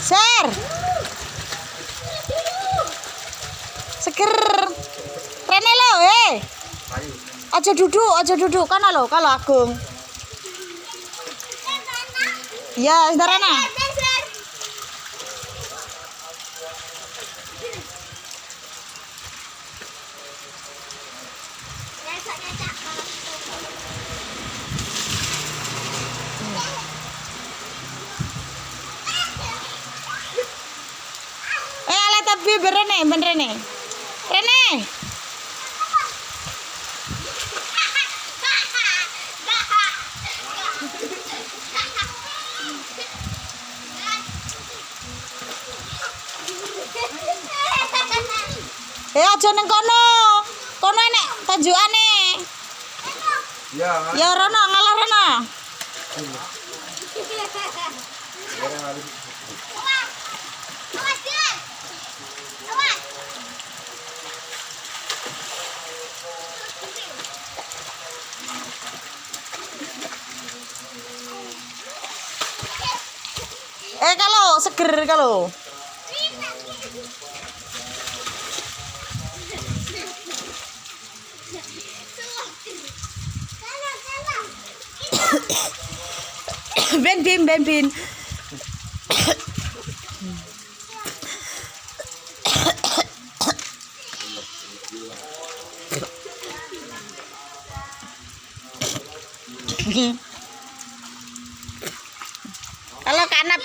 Ser. Seger. Rene lo, Aja duduk kana lo, kalau Agung. Ya, Rene. Alah tapi Rene. Aja nang kono. Kono enek tajukane. Ya rono ngalah rono. Kalau seger kalau. Ben. Kalau kanap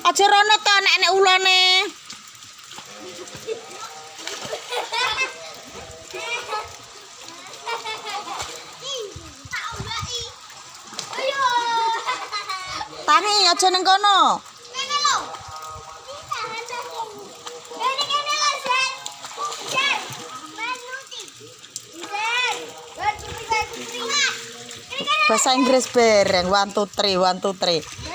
aja rono to nek ulane. Tangi aja nang kono. Bahasa Inggris bareng 1 2 3.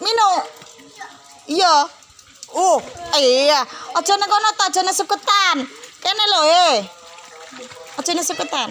Mino. Iya. Iya. Aja nang kono ta, aja nang suketan. Kene lho, Aja nang suketan.